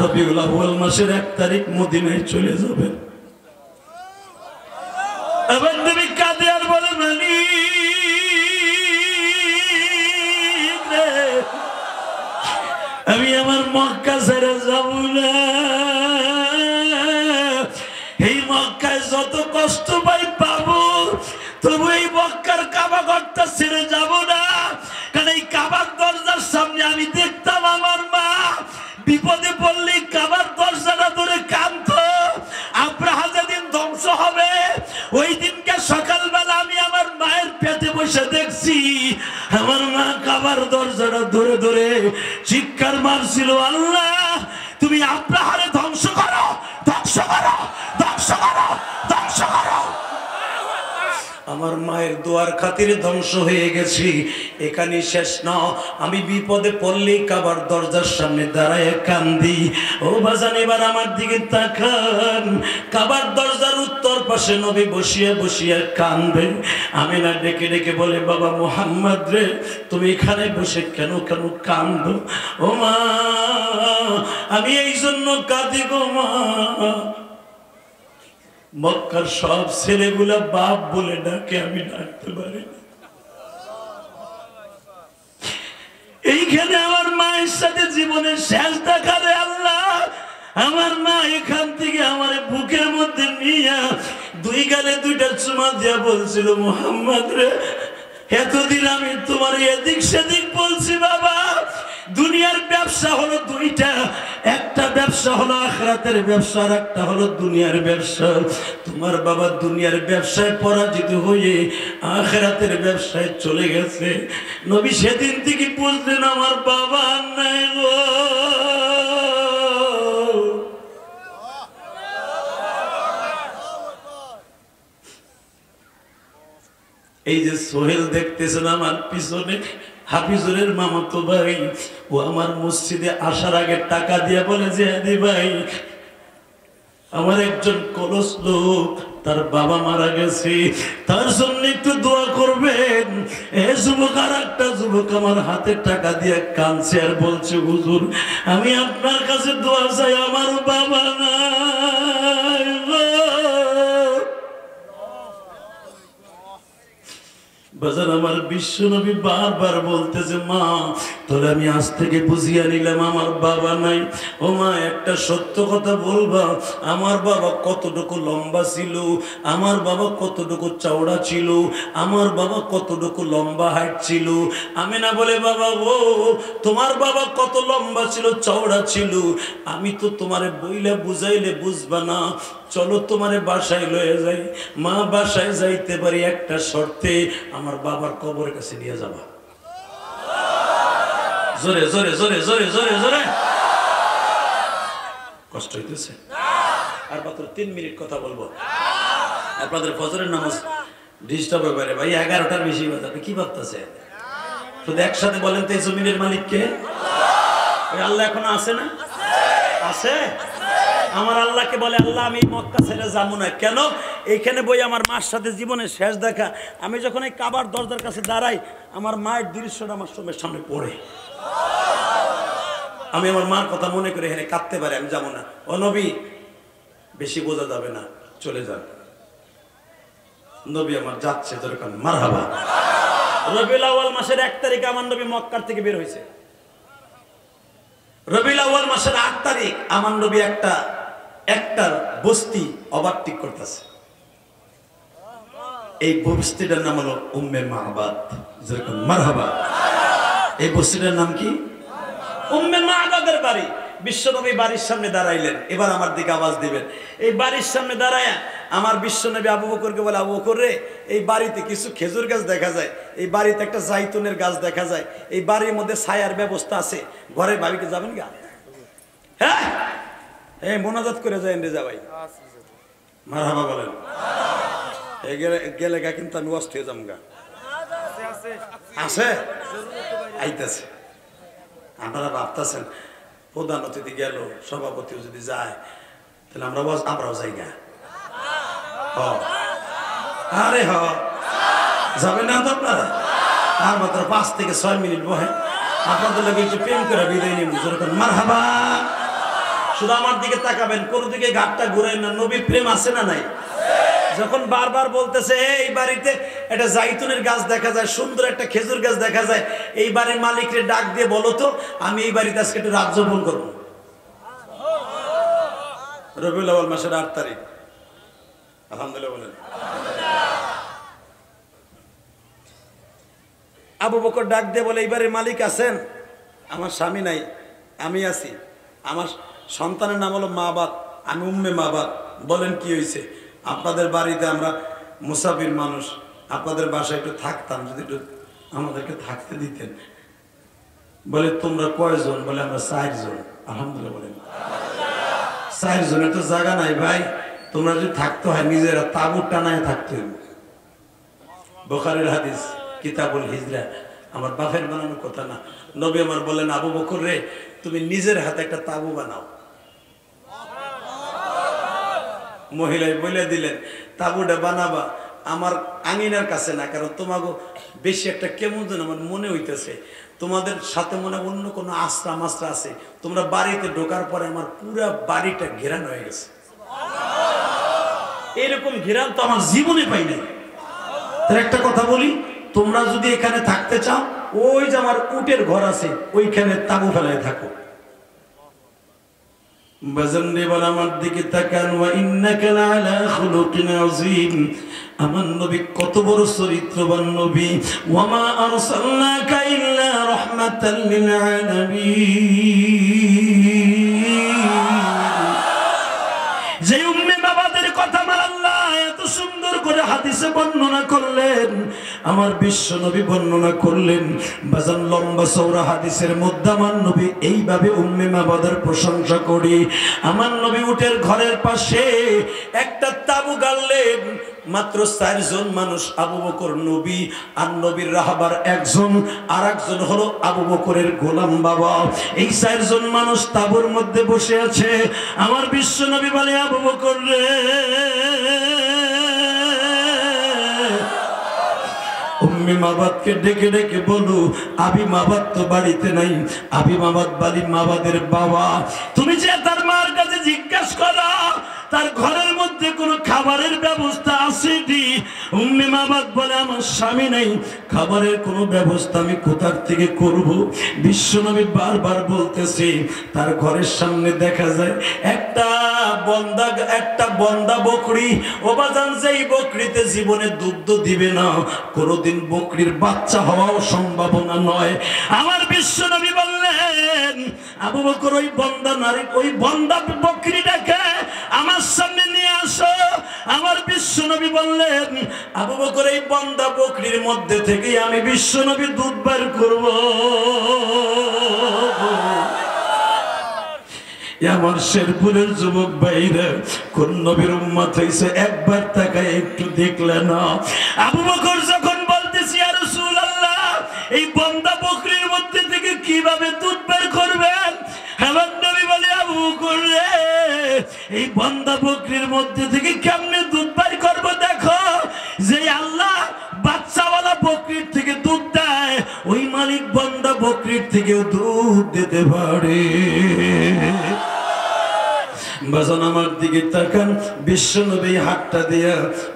রবিউল আউয়াল মাসের 1 তারিখ মদিনায় চলে যাবেন। এবার তুমি কাঁদে আর বলে আমি আমার মক্কা ছেড়ে যাব না। এই মক্কায় যত কষ্ট পাই পাবো, তবু এই মক্কার কাবা ঘরটা ছেড়ে যাব না। কারণ এই কাবার দরজার সামনে আমি দেখতাম আমার মা বিপদে পড়লে কাবার দরজাটা ধরে কাঁদতো। আব্রাহা যেদিন ধ্বংস হবে ওই দিনকে সকালবেলা আমি আমার মায়ের পেটে বসে দেখছি আমার মা কাবার দরজাটা ধরে ধরে চিৎকার মারছিল, আল্লাহ তুমি আব্রাহারে ধ্বংস করো, ধ্বংস করো, ধ্বংস করো, ধ্বংস করো। আমার মায়ের দোয়ার খাতিরে ধ্বংস হয়ে গেছি। এখানে শেষ না, আমি বিপদে পড়লেই কাবার দরজার সামনে দাঁড়ায় কান্দি। ও বাজান এবার আমার দিকে তাকান, কাবার দরজার উত্তর পাশে নবী বসিয়া বসিয়া কান্দে। আমিনা ডেকে ডেকে বলে, বাবা মুহাম্মদ রে তুমি এখানে বসে কেন কেন কান্দো? ও মা আমি এই জন্য কাঁদি গো মা, মক্কার সব ছেলেগুলা বাপ বলে ডাকে, আমি ডাকতে পারি না। এইখানে আমার মায়ের সাথে জীবনের শেষ দেখা রে আল্লাহ। আমার মা এখান থেকে আমার বুকের মধ্যে নিয়ে 2 গালে 2টা চুমা দিয়া বলছিল, মুহাম্মদ রে এতদিন আমি তোমার এদিক সেদিক বলছি বাবা, দুনিয়ার ব্যবসা হলো 2টা, একটা ব্যবসা হলো আখিরাতের ব্যবসা, আর একটা হলো দুনিয়ার ব্যবসা। তোমার বাবা দুনিয়ার ব্যবসায় পরাজিত হয়ে আখিরাতের ব্যবসায় চলে গেছে। নবী সেদিন থেকে বুঝলেন আমার বাবা নাই গো। এই যে সোহেল দেখতেছেন আমার পিছনে, হাফিজুরের মামাতো ভাই, ও আমার মসজিদে আসার আগে টাকা দিয়ে বলে যে আদি ভাই আমার একজন কলস লোক তার বাবা মারা গেছে, তার জন্য একটু দোয়া করবেন। এ যুবক আর একটা যুবক আমার হাতে টাকা দিয়ে কাঁদছে আর বলছে, হুজুর আমি আপনার কাছে দোয়া চাই, আমার বাবা নাই গো। বাজার আমার বিশ্ব নবী বারবার বলতেছে, মা তোরে আমি আজ থেকে বুঝিয়ে নিলাম আমার বাবা নাই। ও মা একটা সত্য কথা বলবা, আমার বাবা কতটুকু লম্বা ছিল, আমার বাবা কতটুকু চওড়া ছিল, আমার বাবা কতটুকু লম্বা হাইট ছিল। আমি না বলে, বাবা ও তোমার বাবা কত লম্বা ছিল চওড়া ছিল, আমি তো তোমারে বইলে বুঝাইলে বুঝবা না, চলো তোমারে বাসায় লয়ে যাই। মা বাসায় যাইতে পারি একটা শর্তে, আমার বাবার কবরের কাছে নিয়ে যাবা। জোরে জোরে জোরে জোরে জোরে জোরে। কষ্ট হইতেছে? আর মাত্র 3 মিনিট কথা বলবো। আপনাদের ফজরের নামাজ ডিস্টার্ব হয়ে পারে ভাই, 11টার বেশি বাজে। আপনি কি ভাবতেছে? শুধু একসাথে বলেন তো, এই জমিনের মালিক কে? আল্লাহ এখনো আছে না? আছে। আমার আল্লাহকে বলে, আল্লাহ আমি মক্কা ছেড়ে যাবো না। কেন? এইখানে বই আমার মার সাথে জীবনের শেষ দেখা। আমি যখন এই কাবার দরজার কাছে দাঁড়াই, আমার মায়ের দৃশ্যটা আমার চোখের সামনে পড়ে। আমি আমার মার কথা মনে করে এখানে কাঁদতে পারি, আমি যাবো না। ও নবী বেশি বোঝা যাবে না, চলে যান। নবী আমার যাচ্ছে, দরকার মারহাবা। রবিউল আউয়াল মাসের 1 তারিখে আমার নবী মক্কার থেকে বের হয়েছে। রবিউল আউয়াল মাসের 8 তারিখ আমার নবী একটা বস্তি ওভারটেক করতেছে। এই বস্তিটার নাম হলো উম্মে মাহবাদ। যেরকম মারহাবা। এই বস্তিটার নাম কি? উম্মে মাহবাদের বাড়ি। বিশ্বনবী বাড়ির সামনে দাঁড়াইলেন। এবার আমার দিকে আওয়াজ দিবেন। এই বাড়ির সামনে দাঁড়ায় আমার বিশ্বনবী আবু বকরকে বলে, আবু বকর রে এই বাড়িতে কিছু খেজুর গাছ দেখা যায়, এই বাড়িতে একটা জাইতুনের গাছ দেখা যায়, এই বাড়ির মধ্যে ছায়ার ব্যবস্থা আছে, ঘরের ভাবিকে যাবেন গা? হ্যাঁ এই মোনাজাত করে যায় রে, যা ভাই মারহাবা বলেন। গেলে গা কিন্তু আমি অস্থ হয়ে যাম গা। আছে আইতেছে। আপনারা ভাবতেছেন প্রধান অতিথি গেল, সভাপতিও যদি যায় তাহলে আমরাও যাই গা। আরে যাবেন না তো আপনারা? আর মাত্র 5 থেকে 6 মিনিট বহে, আপনাদের লাগে একটু প্রেম করে বিদায় নিন। মারহাবা শুধু আমার দিকে তাকাবেন, কোন দিকে ঘাটটা ঘুরাই না। নবী প্রেম আছে না নাই? যখন বারবার বলতেছে এই বাড়িতে একটা জাইতুনের গাছ দেখা যায়, সুন্দর একটা খেজুর গাছ দেখা যায়, এই বাড়ির মালিককে ডাক দিয়ে বলো তো আমি এই বাড়িতে আজকে একটু রাত যাপন করবো। রবিউল আউয়াল মাসের 8 তারিখ, আলহামদুলিল্লাহ বলেন। আবু বকর ডাক দিয়ে বলে এই বাড়ির মালিক আছেন? আমার স্বামী নাই, আমি আছি। আমার সন্তানের নাম হলো মাবাদ, আমি উম্মে মাবাদ। বলেন কি হয়েছে? আপনাদের বাড়িতে আমরা মুসাফির মানুষ, আপনাদের বাসায় একটু থাকতাম, যদি একটু আমাদেরকে থাকতে দিতেন। বলে তোমরা কয়জন? বলে আমরা 4 জন। আলহামদুলিল্লাহ বলেন। 4 জনের তো জায়গা নাই ভাই, তোমরা যদি থাকতে হয় নিজেরা তাঁবু টানায় থাকতে হবে। বুখারীর হাদিস, কিতাবুল হিজরা, আমার বাপের বানানোর কথা না। নবী আমার বলেন আবু বকর রে, তুমি নিজের হাতে একটা তাঁবু বানাও। মহিলায় বলে দিলেন তাঁবুটা বানাবা আমার আঙিনার কাছে না, কারণ তোমাকে বেশি একটা কেমন যেন আমার মনে হইতেছে, তোমাদের সাথে মনে অন্য কোনো আশ্রা মাস্ত্রা আছে। তোমরা বাড়িতে ঢোকার পরে আমার পুরা বাড়িটা ঘেরান হয়ে গেছে। এরকম ঘেরান তো আমার জীবনে পাই নাই। তার একটা কথা বলি, তোমরা যদি এখানে থাকতে চাও, ওই যে আমার উটের ঘর আছে ওইখানে তাঁবু ফেলায় থাকো। বাজানরে বল আমার দিকে তাকান, ওয়া ইন্নাকা লাআলা খুলুকিন আযীম। আমার নবী কত বড় চরিত্রবান নবী। ওয়া মা আরসালনাকা ইল্লা রাহমাতাল লিল আলামিন। যে উম্মে বাবাদের কথা আমার আল্লাহ এত সুন্দর করে হাদিসে বর্ণনা করলেন, আমার বিশ্ব নবী বর্ণনা করলেন। বাজান লম্বা চওড়া হাদিসের মধ্যে আমার নবী এইভাবে উম্মে মাবাদের প্রশংসা করি। আমার নবী উটের ঘরের পাশে একটা তাঁবু গাড়লেন। মাত্র 4 জন মানুষ, আবু বকর, নবী আর নবীর রাহবার একজন, আর একজন হলো আবু বকরের গোলাম বাবা। এই 4 জন মানুষ তাঁবুর মধ্যে বসে আছে। আমার বিশ্ব নবী বলে আবু বকর রে, উম্মে মাবাদকে ডেকে ডেকে বলো আবি মাবাদ তো বাড়িতে নাই। আবি মাবাদ বালি মাবাদের বাবা। তুমি যে তার মার কাছে জিজ্ঞাসা করো তার ঘরের মধ্যে কোনো খাবারের ব্যবস্থা আছে কি? উম্মে মাবাদ বলে আমার স্বামী নাই, খাবারের কোনো ব্যবস্থা আমি কোথার থেকে করব? বিশ্বনবী বারবার বলতেছে। তার ঘরের সামনে দেখা যায় একটা বন্দা বকরি। ও বাজান, যেই বকরিতে জীবনে দুধ দিবে না, কোনোদিন বকরির বাচ্চা হওয়াও সম্ভাবনা নয়। আমার বিশ্বনবী বললেন আবু বকর ওই বন্দা বকরিটাকে আমার সামনে নিয়ে আসো। আমার বিশ্বনবী বললেন আবু বকর এই বন্দা বকরির মধ্যে থেকে আমি বিশ্বনবী দুধ বের করব। আমার শেরপুরের যুবক ভাইরা, কোন নবীর উম্মত হইছে একবার তাকায় একটু দেখলে না? আবু বকর যখন বলতেছি ইয়া রাসূলুল্লাহ এই বন্দা বকরির মধ্যে থেকে কিভাবে দুধ বের করবেন, আমার নবী বলে আবু বকর রে, এই বন্দা বকরির মধ্যে থেকে কেমনে দুধ বের করব? দেখো, যে আল্লাহ বাচ্চাওয়ালা বকরির থেকে দুধ দেয়, ওই মালিক বন্দা বকরির থেকেও দুধ দিতে পারে। বাজান আমার দিকে তাকান। বিশ্বনবী হাতটা দিয়া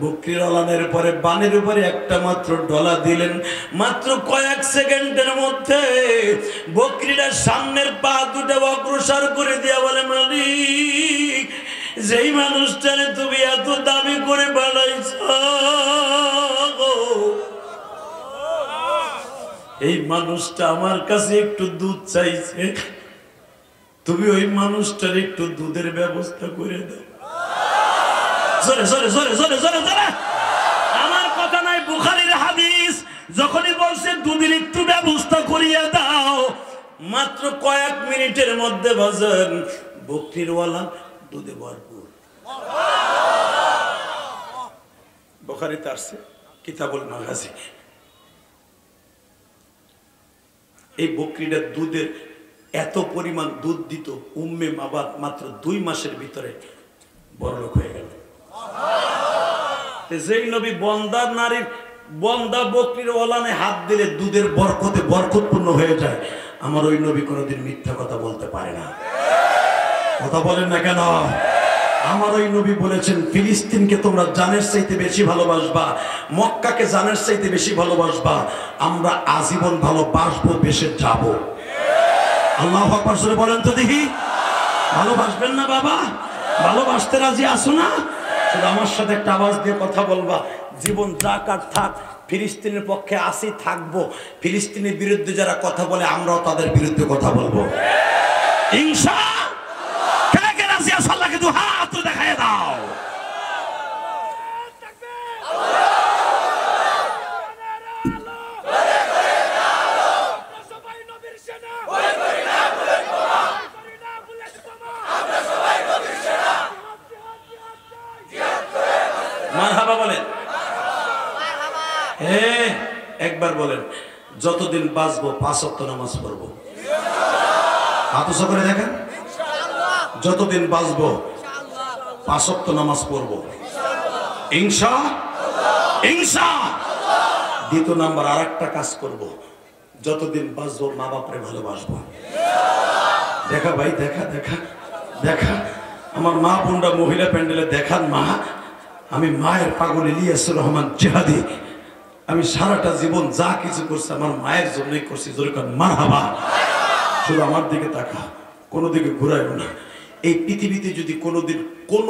বকরির ওলানের পরে বানের উপরে একটা মাত্র ডলা দিলেন। মাত্র কয়েক সেকেন্ডের মধ্যে বকরিটা সামনের পা দুটো অগ্রসর করে দিয়া বলে মালিক, যেই মানুষটারে তুমি এত দামি করে বানাইছ, এই মানুষটা আমার কাছে একটু দুধ চাইছে, তুমি ওই মানুষটার একটু দুধের ব্যবস্থা করে দাও। জোরে জোরে জোরে জোরে জোরে জোরে, আমার কথা নাই, বুখারীর হাদিস। যখনই বলছে দুধের একটু ব্যবস্থা করিয়ে দাও, মাত্র কয়েক মিনিটের মধ্যে বাজান বকরির ওয়ালা দুধে ভরপুর। বুখারীতে আসছে কিতাবুল মাগাজি। এই বকরিটা দুধের এত পরিমাণ দুধ দিত, উম্মে মাবাদ মাত্র 2 মাসের ভিতরে বড়লোক হয়ে গেল। যেই নবী বন্দা বকরির ওলানে হাত দিলে দুধের বরকতপূর্ণ হয়ে যায়, আমার ওই নবী কোনোদিন মিথ্যা কথা বলতে পারে না। কথা বলেন না কেন? আমার ওই নবী বলেছেন ফিলিস্তিনকে তোমরা জানের চাইতে বেশি ভালোবাসবা, মক্কাকে জানের চাইতে বেশি ভালোবাসবা, আমরা আজীবন ভালোবাসবো, বেশে যাব। আল্লাহু আকবার জোরে বলেন তো দেখি। ভালোবাসবেন না বাবা? ভালোবাসতে রাজি আছো না? শুধু আমার সাথে একটা আওয়াজ দিয়ে কথা বলবা, জীবন যাক আর থাক ফিলিস্তিনের পক্ষে আসি, থাকবো। ফিলিস্তিনের বিরুদ্ধে যারা কথা বলে আমরাও তাদের বিরুদ্ধে কথা বলবো ইনশাআল্লাহ। কে কে রাজি আছো? আল্লাহকে দুই হাত দেখায় দাও। মারহাবা বলেন। একবার বলেন, যতদিন বাঁচবো 5 ওয়াক্ত নামাজ পড়বো। হাত উঁচু করে দেখেন। যতদিন বাঁচবো 5 ওয়াক্ত নামাজ পড়বো ইনশাআল্লাহ। ইনশাআল্লাহ। দ্বিতীয় নাম্বার আরেকটা কাজ করব, যতদিন বাঁচবো মা বাপরে ভালোবাসবো। দেখা ভাই, দেখা দেখা দেখা। আমার মা বোনরা মহিলা প্যান্ডেলে দেখান মা, আমি মায়ের পাগল ইলিয়াসুর রহমান জিহাদি। আমি সারাটা জীবন যা কিছু করছি আমার মায়ের জন্যই করছি। জোরে কান মারহাবা। শুধু আমার দিকে তাকা, কোনো দিকে ঘুরাইও না। এই পৃথিবীতে যদি কোনোদিন কোন